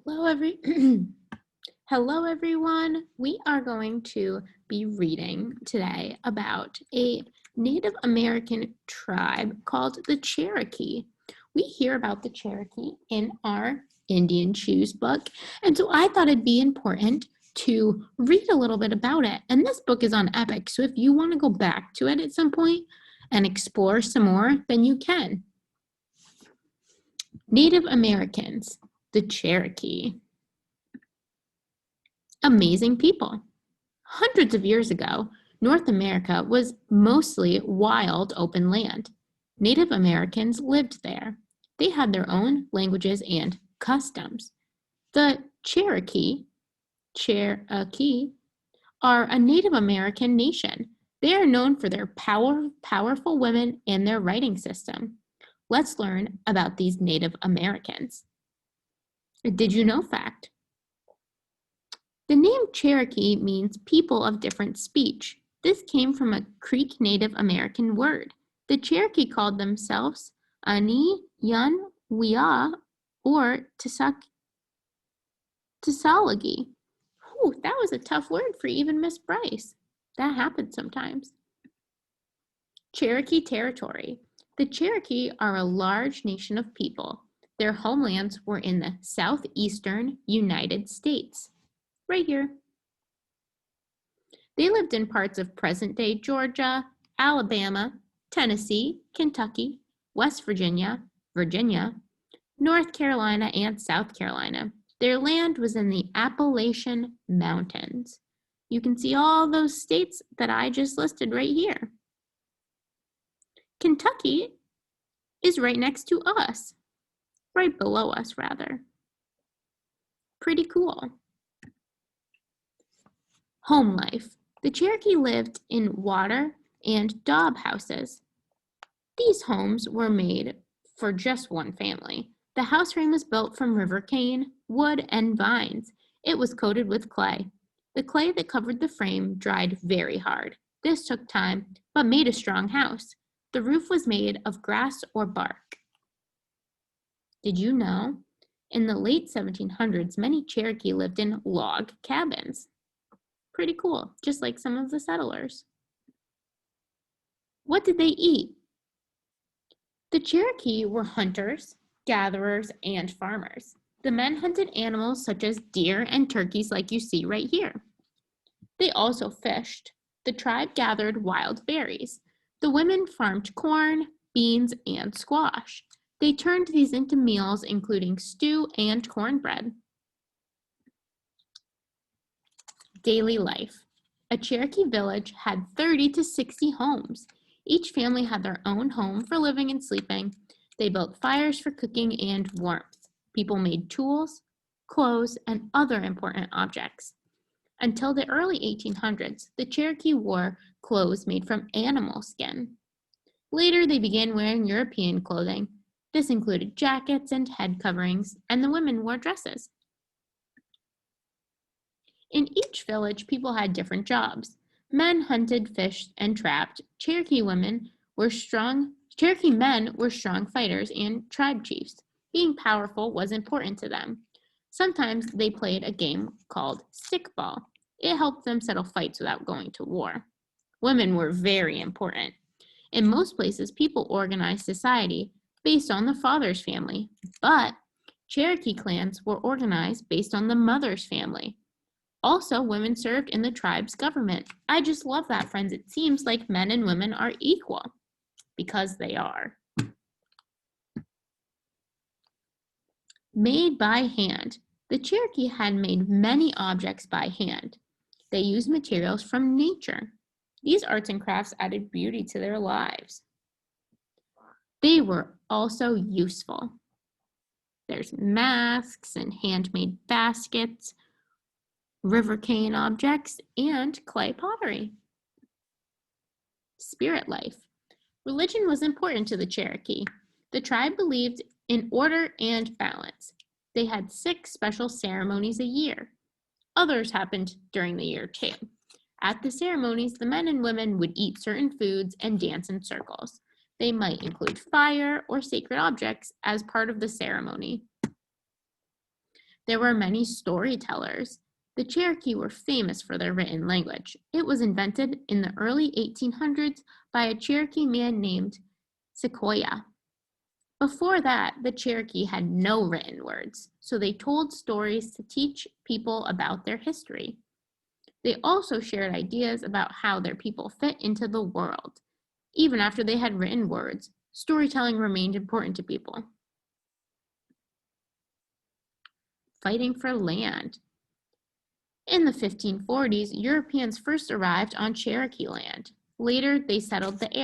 Hello everyone. We are going to be reading today about a Native American tribe called the Cherokee. We hear about the Cherokee in our Indian Choose book, and so I thought it'd be important to read a little bit about it. And this book is on epic, so if you want to go back to it at some point and explore some more, then you can. Native Americans, the Cherokee. Amazing people. Hundreds of years ago, North America was mostly wild open land. Native Americans lived there. They had their own languages and customs. The Cherokee are a Native American nation. They are known for their powerful women and their writing system. Let's learn about these Native Americans. Did you know fact? The name Cherokee means people of different speech. This came from a Creek Native American word. The Cherokee called themselves Ani, Yun, Wia, or Tsalagi. That was a tough word for even Miss Bryce. That happens sometimes. Cherokee territory. The Cherokee are a large nation of people. Their homelands were in the southeastern United States. Right here. They lived in parts of present-day Georgia, Alabama, Tennessee, Kentucky, West Virginia, North Carolina, and South Carolina. Their land was in the Appalachian Mountains. You can see all those states that I just listed right here. Kentucky is right next to us, right below us, rather. Pretty cool. Home life. The Cherokee lived in water and daub houses. These homes were made for just one family. The house frame was built from river cane, wood, and vines. It was coated with clay. The clay that covered the frame dried very hard. This took time, but made a strong house. The roof was made of grass or bark. Did you know? In the late 1700s, many Cherokee lived in log cabins. Pretty cool, just like some of the settlers. What did they eat? The Cherokee were hunters, gatherers, and farmers. The men hunted animals such as deer and turkeys like you see right here. They also fished. The tribe gathered wild berries. The women farmed corn, beans, and squash. They turned these into meals including stew and cornbread. Daily life. A Cherokee village had 30 to 60 homes. Each family had their own home for living and sleeping. They built fires for cooking and warmth. People made tools, clothes, and other important objects. Until the early 1800s, the Cherokee wore clothes made from animal skin. Later, they began wearing European clothing. This included jackets and head coverings, and the women wore dresses. In each village, people had different jobs. Men hunted, fished, and trapped. Cherokee men were strong fighters and tribe chiefs. Being powerful was important to them. Sometimes they played a game called stickball. It helped them settle fights without going to war. Women were very important. In most places, people organized society based on the father's family, but Cherokee clans were organized based on the mother's family. Also, women served in the tribe's government. I just love that, friends. It seems like men and women are equal, because they are. Made by hand. The Cherokee had made many objects by hand. They used materials from nature. These arts and crafts added beauty to their lives. They were also useful. There's masks and handmade baskets, river cane objects, and clay pottery. Spirit life. Religion was important to the Cherokee. The tribe believed in order and balance. They had 6 special ceremonies a year. Others happened during the year too. At the ceremonies, the men and women would eat certain foods and dance in circles. They might include fire or sacred objects as part of the ceremony. There were many storytellers. The Cherokee were famous for their written language. It was invented in the early 1800s by a Cherokee man named Sequoyah. Before that, the Cherokee had no written words, so they told stories to teach people about their history. They also shared ideas about how their people fit into the world. Even after they had written words, storytelling remained important to people. Fighting for land. In the 1540s, Europeans first arrived on Cherokee land. Later, they settled the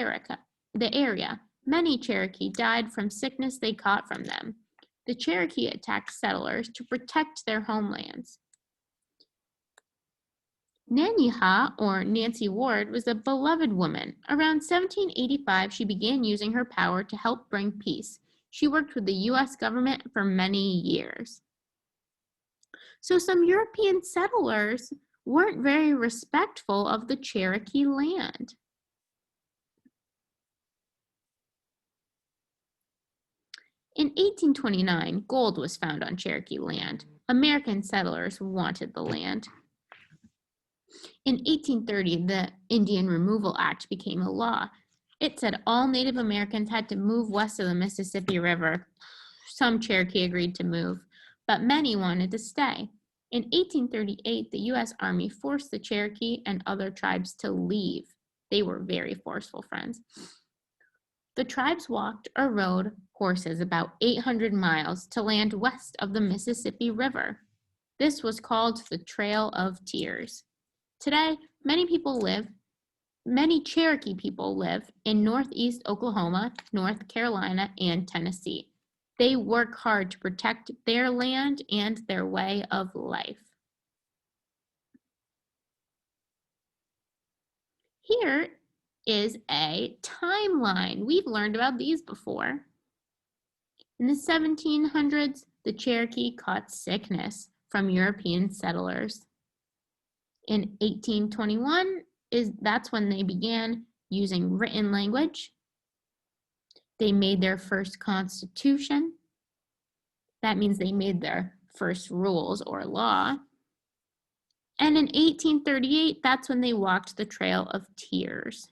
area. Many Cherokee died from sickness they caught from them. The Cherokee attacked settlers to protect their homelands. Nanyeha, or Nancy Ward, was a beloved woman. Around 1785, she began using her power to help bring peace. She worked with the U.S. government for many years. So some European settlers weren't very respectful of the Cherokee land. In 1829, gold was found on Cherokee land. American settlers wanted the land. In 1830, the Indian Removal Act became a law. It said all Native Americans had to move west of the Mississippi River. Some Cherokee agreed to move, but many wanted to stay. In 1838, the U.S. Army forced the Cherokee and other tribes to leave. They were very forceful, friends. The tribes walked or rode horses about 800 miles to land west of the Mississippi River. This was called the Trail of Tears. Today, many Cherokee people live in northeast Oklahoma, North Carolina, and Tennessee. They work hard to protect their land and their way of life. Here is a timeline. We've learned about these before. In the 1700s, the Cherokee caught sickness from European settlers. In 1821, that's when they began using written language. They made their first constitution. That means they made their first rules or law. And in 1838, that's when they walked the Trail of Tears.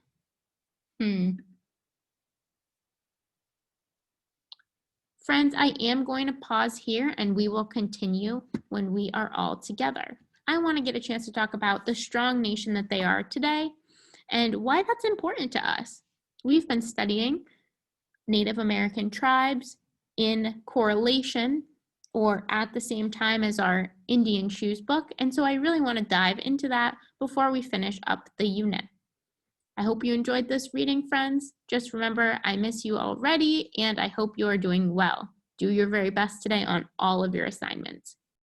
Friends, I am going to pause here and we will continue when we are all together. I want to get a chance to talk about the strong nation that they are today and why that's important to us. We've been studying Native American tribes in correlation or at the same time as our Indian Shoes book, and so I really want to dive into that before we finish up the unit. I hope you enjoyed this reading, friends. Just remember, I miss you already, and I hope you are doing well. Do your very best today on all of your assignments.